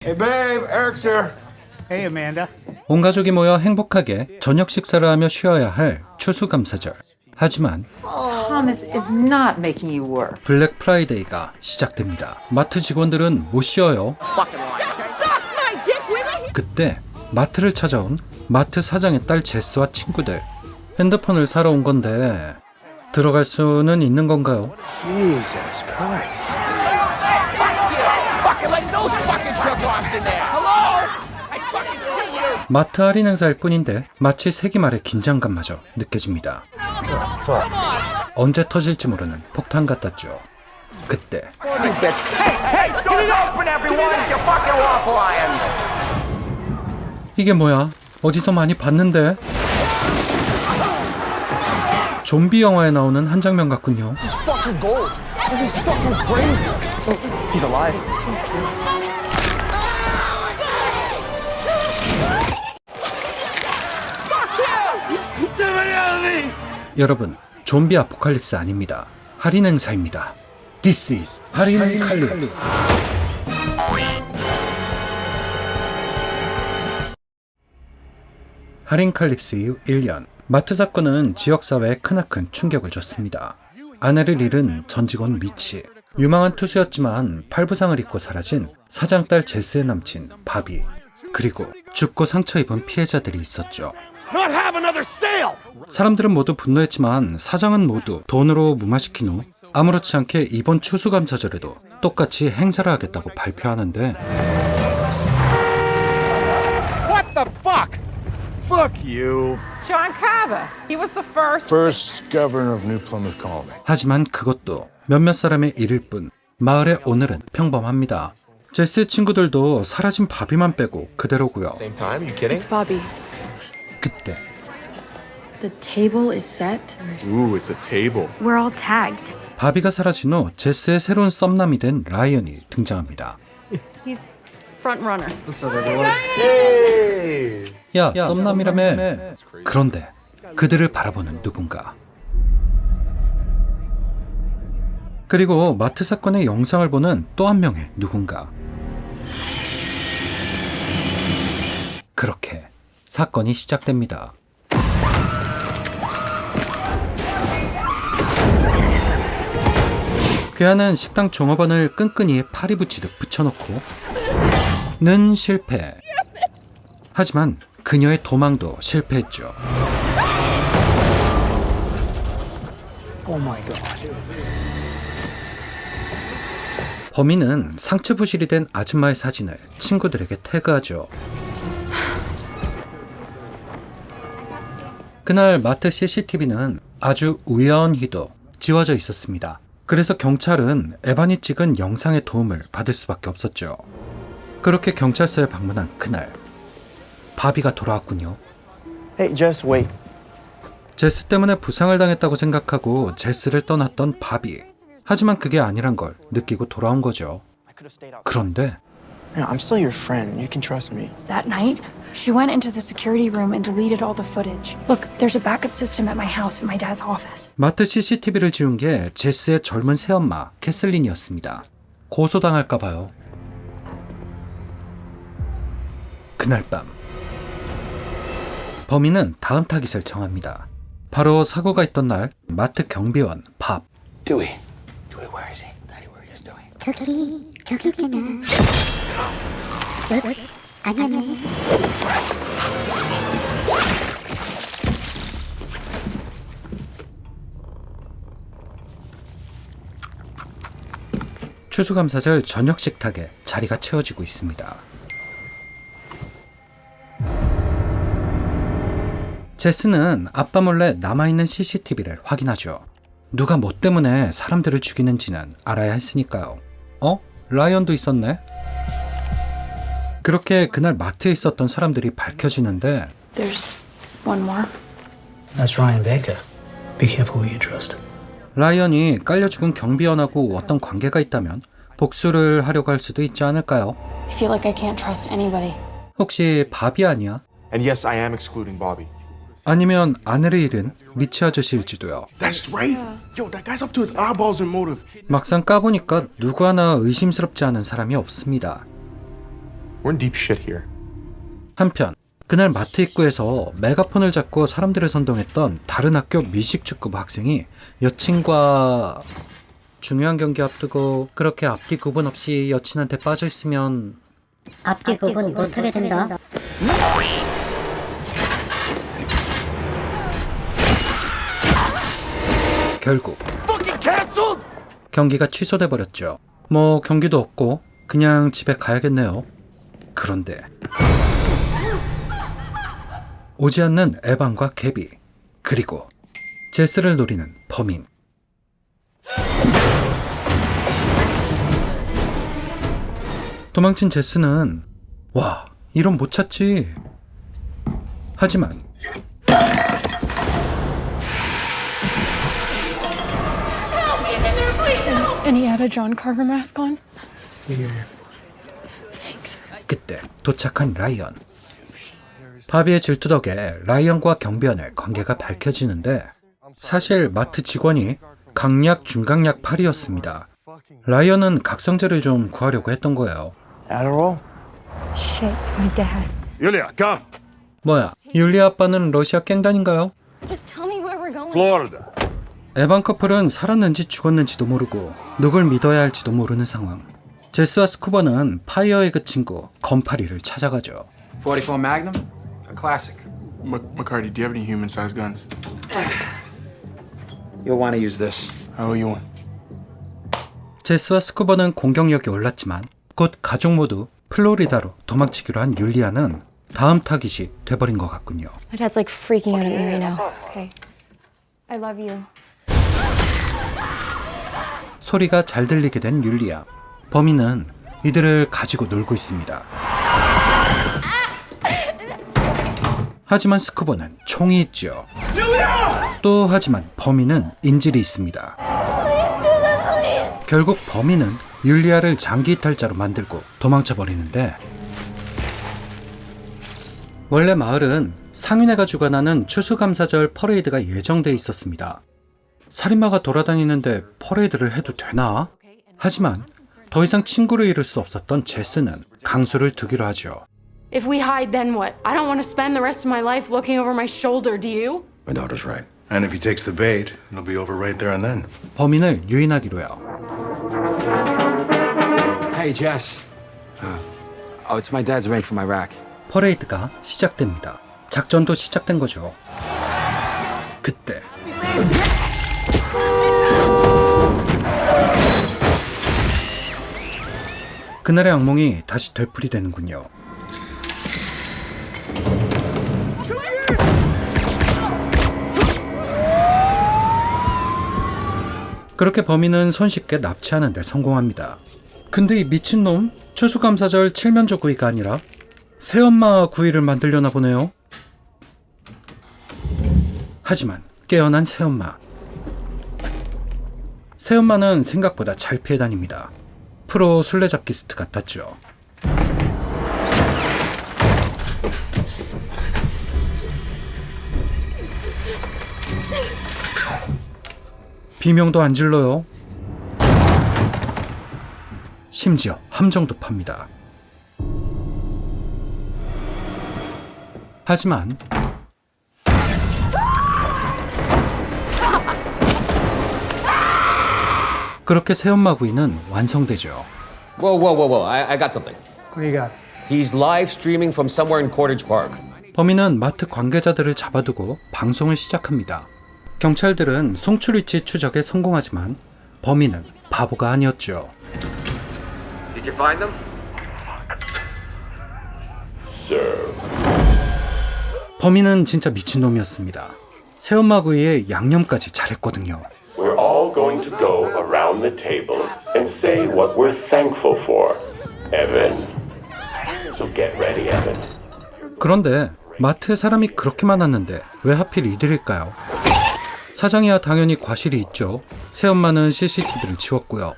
Hey babe, Eric's here. Hey, Amanda. 온 가족이 모여 행복하게 저녁 식사를 하며 쉬어야 할 추수감사절. 하지만 Thomas is not making you work. 블랙 프라이데이가 시작됩니다. 마트 직원들은 못 쉬어요. 그때 마트를 찾아온 마트 사장의 딸 제스와 친구들. 핸드폰을 사러 온 건데 들어갈 수는 있는 건가요? Jesus Christ. 마트 할인 행사일 뿐인데 마치 세기말의 긴장감마저 느껴집니다. 언제 터질지 모르는 폭탄 같았죠. 그때 이게 뭐야? 어디서 많이 봤는데? 좀비 영화에 나오는 한 장면 같군요. This is fucking gold. This is fucking crazy. He's alive. Somebody help me! 여러분, 좀비 아포칼립스 아닙니다. 할인 행사입니다. This is 할인 칼립스. 할인 칼립스 이후 1년. 마트 사건은 지역사회에 크나큰 충격을 줬습니다. 아내를 잃은 전 직원 미치. 유망한 투수였지만 팔부상을 입고 사라진 사장딸 제스의 남친 바비. 그리고 죽고 상처 입은 피해자들이 있었죠. Not have another sale! 사람들은 모두 분노했지만 사장은 모두 돈으로 무마시킨 후 아무렇지 않게 이번 추수감사절에도 똑같이 행사를 하겠다고 발표하는데 What the fuck? Fuck you. John Cava. He was the first. First governor of New Plymouth Colony. 하지만 그것도 몇몇 사람의 일일 뿐. 마을의 오늘은 평범합니다. 제스 친구들도 사라진 바비만 빼고 그대로고요. Same time, you kidding? It's Bobby. 그때 The table is set. Ooh, it's a table. We're all tagged. 바비가 사라진 후 제스의 새로운 썸남이 된 라이언이 등장합니다. He's front runner. Hey! 야, 썸남이라며. 그런데 그들을 바라보는 누군가. 그리고 마트 사건의 영상을 보는 또 한 명의 누군가. 그렇게 사건이 시작됩니다. 괴한은 식당 종업원을 끈끈이 파리 붙이듯 붙여놓고 는 실패. 하지만 그녀의 도망도 실패했죠. Oh my god. 범인은 상처 부실이 된 아줌마의 사진을 친구들에게 태그하죠. 그날 마트 CCTV는 아주 우연히도 지워져 있었습니다. 그래서 경찰은 에반이 찍은 영상의 도움을 받을 수밖에 없었죠. 그렇게 경찰서에 방문한 그날, 바비가 돌아왔군요. Hey, Jess, wait. 제스 때문에 부상을 당했다고 생각하고 제스를 떠났던 바비. 하지만 그게 아니란 걸 느끼고 돌아온 거죠. I could have stayed out. 그런데 Yeah, I'm still your friend. You can trust me. That night, she went into the security room and deleted all the footage. Look, there's a backup system at my house and my dad's office. 마트 CCTV를 지운 게 제스의 젊은 새엄마 캐슬린이었습니다. 고소당할까봐요. 그날 밤 범인은 다음 타깃을 정합니다. 바로 사고가 있던 날 마트 경비원 밥. Dewey, where is he? Daddy, where is Dewey? 저기 있잖아. 읍스, 아니네. 추수감사절 저녁 식탁에 자리가 채워지고 있습니다. 제스는 아빠 몰래 남아있는 CCTV를 확인하죠. 누가 뭐 때문에 사람들을 죽이는지는 알아야 했으니까요. 라이언도 있었네? 그렇게 그날 마트에 있었던 사람들이 밝혀지는데 There's one more. That's Ryan Baker. Be careful who you trust. 라이언이 깔려 죽은 경비원하고 어떤 관계가 있다면 복수를 하려고 할 수도 있지 않을까요? I feel like I can't trust anybody. 혹시 바비 아니야? And yes, I am excluding Bobby. 아니면 아내를 잃은 미치 아저씨일지도요. That's right. Yo, that guy's up to his eyeballs in motive. 막상 까보니까 누구 하나 의심스럽지 않은 사람이 없습니다. We're in deep shit here. 한편 그날 마트 입구에서 메가폰을 잡고 사람들을 선동했던 다른 학교 미식축구부 학생이 여친과 중요한 경기 앞두고 그렇게 앞뒤 구분 없이 여친한테 빠져있으면 앞뒤 구분 못하게 된다. 결국 경기가 취소돼 버렸죠. 뭐 경기도 없고 그냥 집에 가야겠네요. 그런데 오지 않는 에반과 개비, 그리고 제스를 노리는 범인. 도망친 제스는 와, 이런 못 찾지. 하지만 And he had a John Carver mask on? Thanks. 그때 도착한 라이언. 바비의 질투 덕에 라이언과 경비원의 관계가 밝혀지는데 사실 마트 직원이 강약 중강약 8이었습니다. 라이언은 각성제를 좀 구하려고 했던 거예요. Adderall? Shit, it's my dad. Yulia, come. 뭐야, 율리 아빠는 러시아 깽단인가요? Just tell me where we're going. Florida. 에반 커플은 살았는지 죽었는지도 모르고 누굴 믿어야 할지도 모르는 상황. 제스와 스쿠버는 파이어에그 친구 건파리를 찾아가죠. 44 Magnum, a classic. McCarty, do you have any human-sized guns? You'll want to use this. How owe you one? 제스와 스쿠버는 공격력이 올랐지만 곧 가족 모두 플로리다로 도망치기로 한 율리아는 다음 타깃이 돼버린 것 같군요. My dad's like freaking out at me right now. Okay. I love you. 소리가 잘 들리게 된 율리아. 범인은 이들을 가지고 놀고 있습니다. 하지만 스쿠버는 총이 있죠. 또 하지만 범인은 인질이 있습니다. 결국 범인은 율리아를 장기 이탈자로 만들고 도망쳐버리는데 원래 마을은 상인회가 주관하는 추수감사절 퍼레이드가 예정돼 있었습니다. 살인마가 돌아다니는데 퍼레이드를 해도 되나? 하지만 더 이상 친구를 잃을 수 없었던 제스는 강수를 두기로 하죠. If we hide, then what? I don't want to spend the rest of my life looking over my shoulder, do you? My daughter's right. And if he takes the bait, it'll be over right there and then. 범인을 유인하기로요. Hey, Jess. It's my dad's raid from Iraq. 퍼레이드가 시작됩니다. 작전도 시작된 거죠. 그때 그날의 악몽이 다시 되풀이되는군요. 그렇게 범인은 손쉽게 납치하는 데 성공합니다. 근데 이 미친놈 추수감사절 칠면조 구이가 아니라 새엄마 구이를 만들려나 보네요. 하지만 깨어난 새엄마. 새엄마는 생각보다 잘 피해 다닙니다. 프로 술래잡기스트 같았죠. 비명도 안 질러요. 심지어 함정도 팝니다. 하지만 그렇게 새엄마 구이는 완성되죠. Whoa. I got something. What do you got? He's live streaming from somewhere in Cordage Park. 범인은 마트 관계자들을 잡아두고 방송을 시작합니다. 경찰들은 송출 위치 추적에 성공하지만 범인은 바보가 아니었죠. Did you find them? 범인은 진짜 미친놈이었습니다. 새엄마 구이에 양념까지 잘했거든요. We're all going to go around the table and say what we're thankful for. Evan. So get ready, Evan. 그런데 마트에 사람이 그렇게 많았는데 왜 하필 이들일까요? 사장이야 당연히 과실이 있죠. 새엄마는 CCTV를 지웠고요.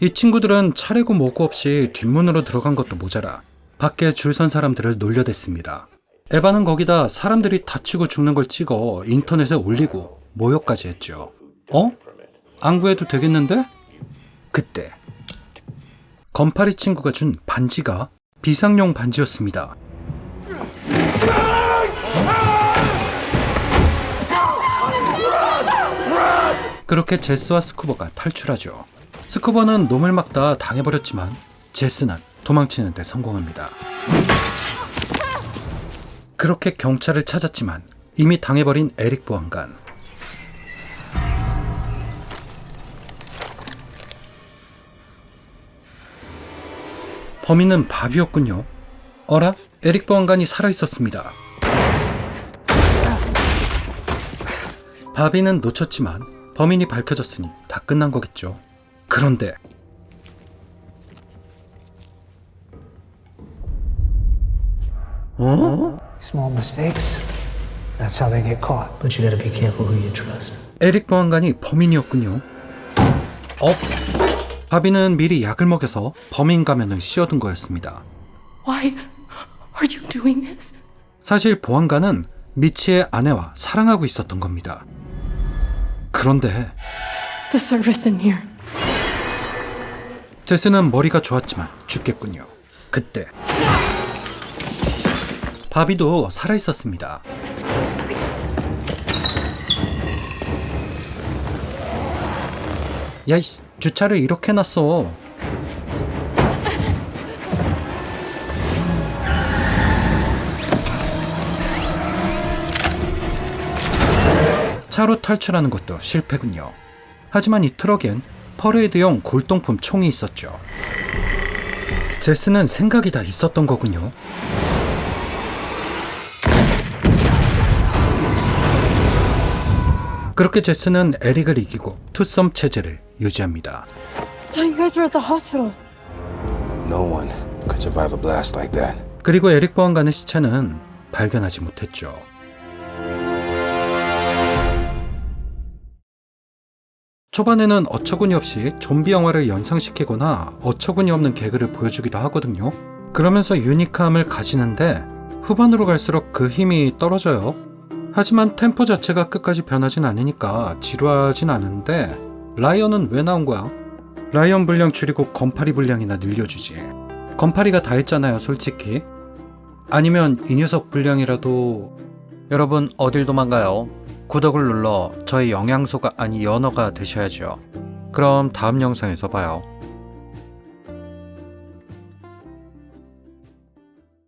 이 친구들은 차례고 뭐고 없이 뒷문으로 들어간 것도 모자라 밖에 줄 선 사람들을 놀려댔습니다. 에바는 거기다 사람들이 다치고 죽는 걸 찍어 인터넷에 올리고 모욕까지 했죠. 안 구해도 되겠는데? 그때 건파리 친구가 준 반지가 비상용 반지였습니다. 그렇게 제스와 스쿠버가 탈출하죠. 스쿠버는 놈을 막다 당해버렸지만 제스는 도망치는 데 성공합니다. 그렇게 경찰을 찾았지만 이미 당해버린 에릭 보안관. 범인은 바비였군요. 어라? 에릭 보안관이 살아있었습니다. 바비는 놓쳤지만 범인이 밝혀졌으니 다 끝난 거겠죠. 그런데 Small mistakes. That's how they get caught. But you gotta be careful who you trust. 에릭 보안관이 범인이었군요. 바비는 미리 약을 먹여서 범인 가면을 씌워둔 거였습니다. Why are you doing this? 사실 보안관은 미치의 아내와 사랑하고 있었던 겁니다. 그런데 The service in here. 제스는 머리가 좋았지만 죽겠군요. 그때 바비도 살아있었습니다. 야이씨, 주차를 이렇게 해놨어. 차로 탈출하는 것도 실패군요. 하지만 이 트럭엔 퍼레이드용 골동품 총이 있었죠. 제스는 생각이 다 있었던 거군요. 그렇게 제스는 에릭을 이기고 투썸 체제를 유지합니다. I thought you guys were at the hospital. No one could survive a blast like that. 그리고 에릭 보안관의 시체는 발견하지 못했죠. 초반에는 어처구니 없이 좀비 영화를 연상시키거나 어처구니 없는 개그를 보여주기도 하거든요. 그러면서 유니크함을 가지는데 후반으로 갈수록 그 힘이 떨어져요. 하지만 템포 자체가 끝까지 변하진 않으니까 지루하진 않은데 라이언은 왜 나온 거야? 라이언 분량 줄이고 건파리 분량이나 늘려주지. 건파리가 다 했잖아요, 솔직히. 아니면 이 녀석 분량이라도. 여러분 어딜 도망가요? 구독을 눌러 저희 영양소가 아니 연어가 되셔야죠. 그럼 다음 영상에서 봐요.